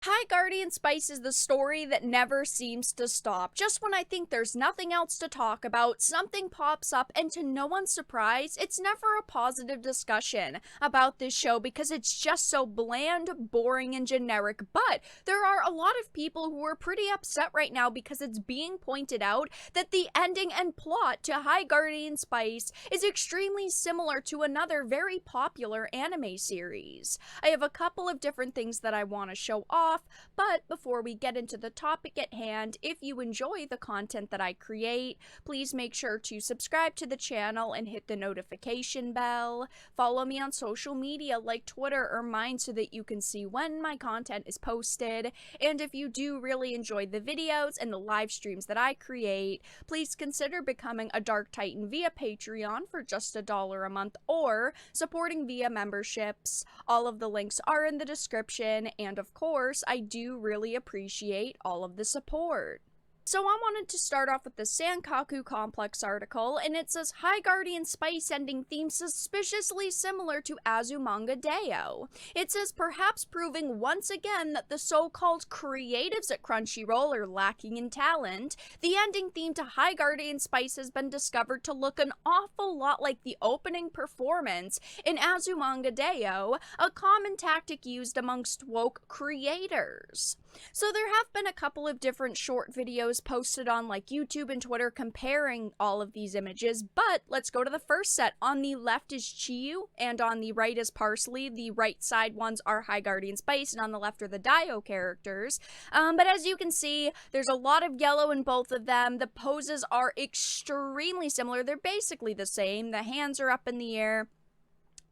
High Guardian Spice is the story that never seems to stop. Just when I think there's nothing else to talk about, something pops up, and to no one's surprise, it's never a positive discussion about this show because it's just so bland, boring, and generic. But there are a lot of people who are pretty upset right now because it's being pointed out that the ending and plot to High Guardian Spice is extremely similar to another very popular anime series. I have a couple of different things that I want to show off. But before we get into the topic at hand, if you enjoy the content that I create, please make sure to subscribe to the channel and hit the notification bell. Follow me on social media like Twitter or mine so that you can see when my content is posted. And if you do really enjoy the videos and the live streams that I create, please consider becoming a Dark Titan via Patreon for just $1 a month or supporting via memberships. All of the links are in the description, and of course, I do really appreciate all of the support. So I wanted to start off with the Sankaku Complex article, and it says High Guardian Spice ending theme suspiciously similar to Azumanga Daioh. It says perhaps proving once again that the so-called creatives at Crunchyroll are lacking in talent, the ending theme to High Guardian Spice has been discovered to look an awful lot like the opening performance in Azumanga Daioh, a common tactic used amongst woke creators. So there have been a couple of different short videos posted on like YouTube and Twitter comparing all of these images, but let's go to the first set. On the left is Chiyu, and on the right is Parsley. The right side ones are High Guardian Spice, and on the left are the Daioh characters. But as you can see, there's a lot of yellow in both of them. The poses are extremely similar. They're basically the same. The hands are up in the air.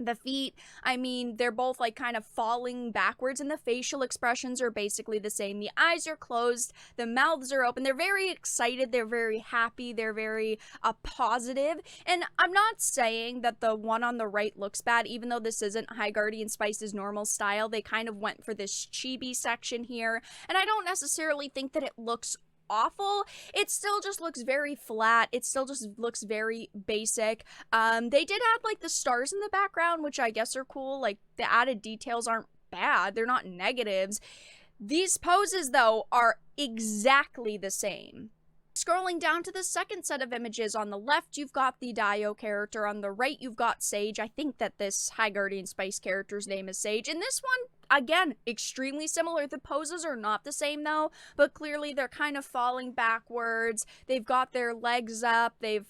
The feet, I mean, they're both like kind of falling backwards, and the facial expressions are basically the same. The eyes are closed, the mouths are open. They're very excited, they're very happy, they're very positive. And I'm not saying that the one on the right looks bad, even though this isn't High Guardian Spice's normal style. They kind of went for this chibi section here, and I don't necessarily think that it looks awful. It still just looks very flat. It still just looks very basic. They did add like the stars in the background, which I guess are cool. Like the added details aren't bad. They're not negatives. These poses though are exactly the same. Scrolling down to the second set of images, on the left you've got the Daioh character, on the right you've got Sage. I think that this High Guardian Spice character's name is Sage. And this one, again, extremely similar. The poses are not the same though, but clearly they're kind of falling backwards. They've got their legs up, they've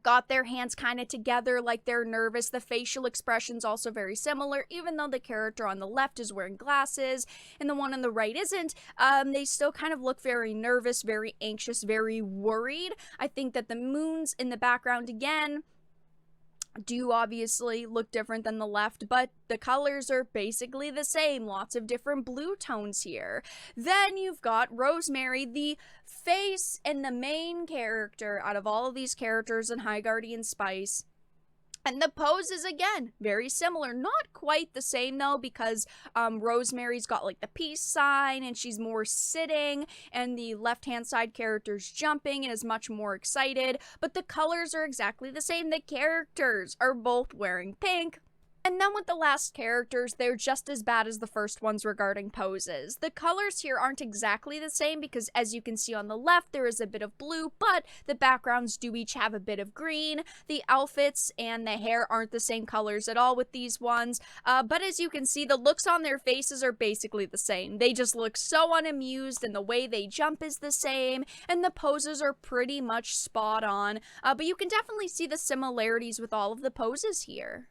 got their hands kind of together like they're nervous. The facial expressions also very similar, even though the character on the left is wearing glasses and the one on the right isn't. They still kind of look very nervous, very anxious, very worried. I think that the moons in the background again do obviously look different than the left, but the colors are basically the same. Lots of different blue tones here. Then you've got Rosemary, the face and the main character out of all of these characters in High Guardian Spice. And the poses, again, very similar. Not quite the same, though, because Rosemary's got, like, the peace sign, and she's more sitting, and the left-hand side character's jumping and is much more excited. But the colors are exactly the same. The characters are both wearing pink. And then with the last characters, they're just as bad as the first ones regarding poses. The colors here aren't exactly the same because, as you can see on the left, there is a bit of blue, but the backgrounds do each have a bit of green. The outfits and the hair aren't the same colors at all with these ones, but as you can see, the looks on their faces are basically the same. They just look so unamused, and the way they jump is the same, and the poses are pretty much spot on, but you can definitely see the similarities with all of the poses here.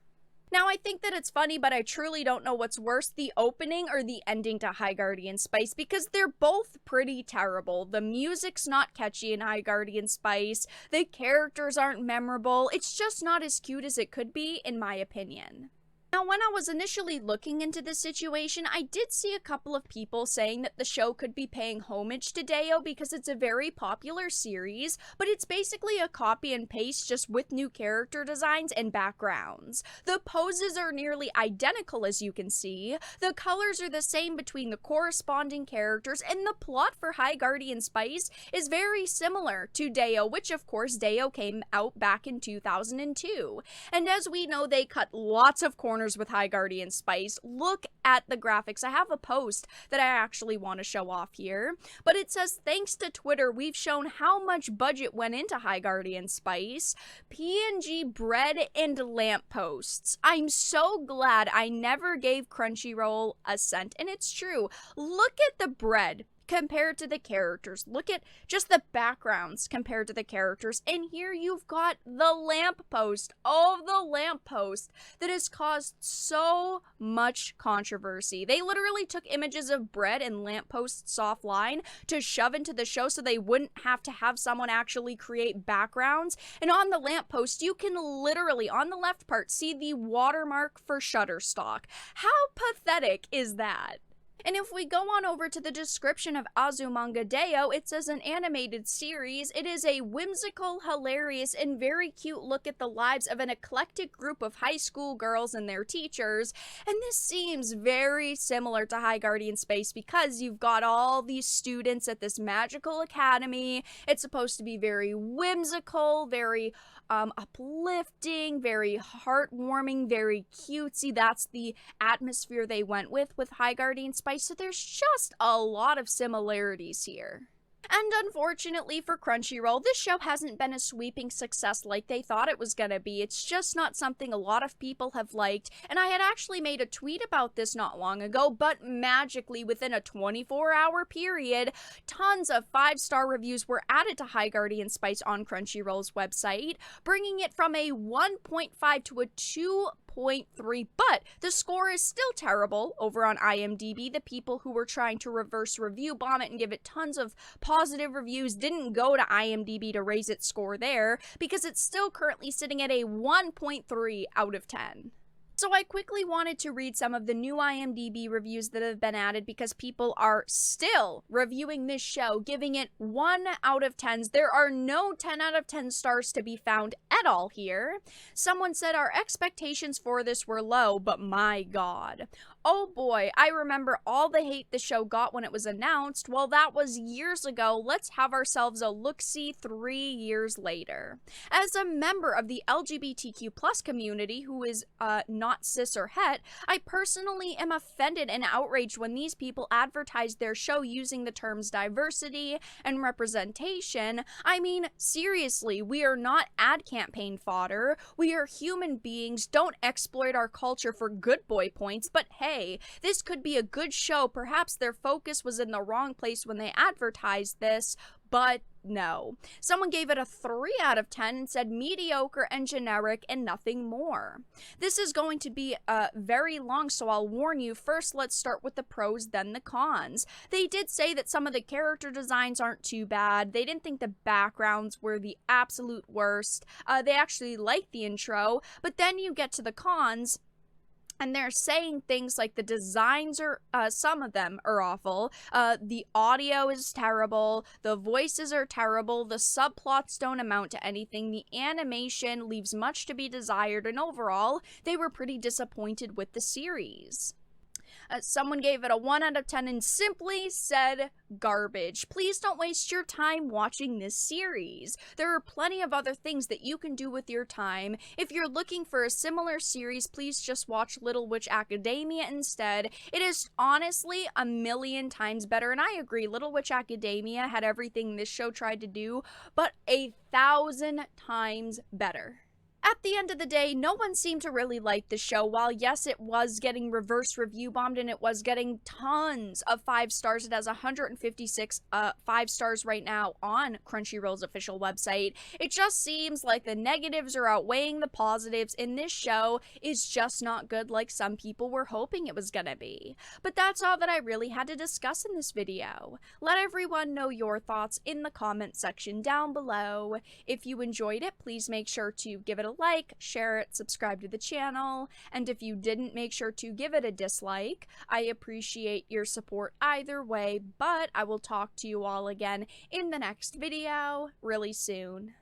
Now, I think that it's funny, but I truly don't know what's worse, the opening or the ending to High Guardian Spice, because they're both pretty terrible. The music's not catchy in High Guardian Spice, the characters aren't memorable, it's just not as cute as it could be, in my opinion. Now, when I was initially looking into this situation, I did see a couple of people saying that the show could be paying homage to Daioh because it's a very popular series, but it's basically a copy and paste just with new character designs and backgrounds. The poses are nearly identical, as you can see, the colors are the same between the corresponding characters, and the plot for High Guardian Spice is very similar to Daioh, which of course Daioh came out back in 2002. And as we know, they cut lots of corners encounters with High Guardian Spice. Look at the graphics. I have a post that I actually want to show off here, but it says, thanks to Twitter, we've shown how much budget went into High Guardian Spice. PNG bread and lampposts. I'm so glad I never gave Crunchyroll a cent, and it's true. Look at the bread compared to the characters. Look at just the backgrounds compared to the characters. And here you've got the lamppost. Oh, the lamppost that has caused so much controversy. They literally took images of bread and lampposts offline to shove into the show so they wouldn't have to have someone actually create backgrounds. And on the lamppost, you can literally, on the left part, see the watermark for Shutterstock. How pathetic is that? And if we go on over to the description of Azumanga Daioh, it says an animated series. It is a whimsical, hilarious, and very cute look at the lives of an eclectic group of high school girls and their teachers. And this seems very similar to High Guardian Space because you've got all these students at this magical academy. It's supposed to be very whimsical, very uplifting, very heartwarming, very cutesy. That's the atmosphere they went with High Guardian Spice. So there's just a lot of similarities here. And unfortunately for Crunchyroll, this show hasn't been a sweeping success like they thought it was gonna be. It's just not something a lot of people have liked, and I had actually made a tweet about this not long ago, but magically within a 24-hour period, tons of 5-star reviews were added to High Guardian Spice on Crunchyroll's website, bringing it from a 1.5 to a 2.3, but the score is still terrible over on IMDb. The people who were trying to reverse review bomb it and give it tons of positive reviews didn't go to IMDb to raise its score there because it's still currently sitting at a 1.3 out of 10. So I quickly wanted to read some of the new IMDb reviews that have been added because people are still reviewing this show, giving it 1 out of 10s. There are no 10 out of 10 stars to be found at all here. Someone said our expectations for this were low, but my god. Oh boy, I remember all the hate the show got when it was announced. Well, that was years ago. Let's have ourselves a look-see 3 years later. As a member of the LGBTQ plus community who is not cis or het, I personally am offended and outraged when these people advertise their show using the terms diversity and representation. I mean, seriously, we are not ad campaign fodder. We are human beings. Don't exploit our culture for good boy points, but hey, this could be a good show. Perhaps their focus was in the wrong place when they advertised this, but no. Someone gave it a 3 out of 10 and said mediocre and generic and nothing more. This is going to be very long, so I'll warn you. First, let's start with the pros, then the cons. They did say that some of the character designs aren't too bad. They didn't think the backgrounds were the absolute worst. They actually liked the intro, but then you get to the cons, and they're saying things like the designs are, some of them are awful, the audio is terrible, the voices are terrible, the subplots don't amount to anything, the animation leaves much to be desired, and overall, they were pretty disappointed with the series. Someone gave it a 1 out of 10 and simply said garbage. Please don't waste your time watching this series. There are plenty of other things that you can do with your time. If you're looking for a similar series, please just watch Little Witch Academia instead. It is honestly a million times better, and I agree, Little Witch Academia had everything this show tried to do, but 1,000 times better. At the end of the day, no one seemed to really like the show. While yes, it was getting reverse review bombed and it was getting tons of 5 stars. It has 156 5 stars right now on Crunchyroll's official website. It just seems like the negatives are outweighing the positives, and this show is just not good like some people were hoping it was gonna be. But that's all that I really had to discuss in this video. Let everyone know your thoughts in the comment section down below. If you enjoyed it, please make sure to give it a like, share it, subscribe to the channel, and if you didn't, make sure to give it a dislike. I appreciate your support either way, but I will talk to you all again in the next video really soon.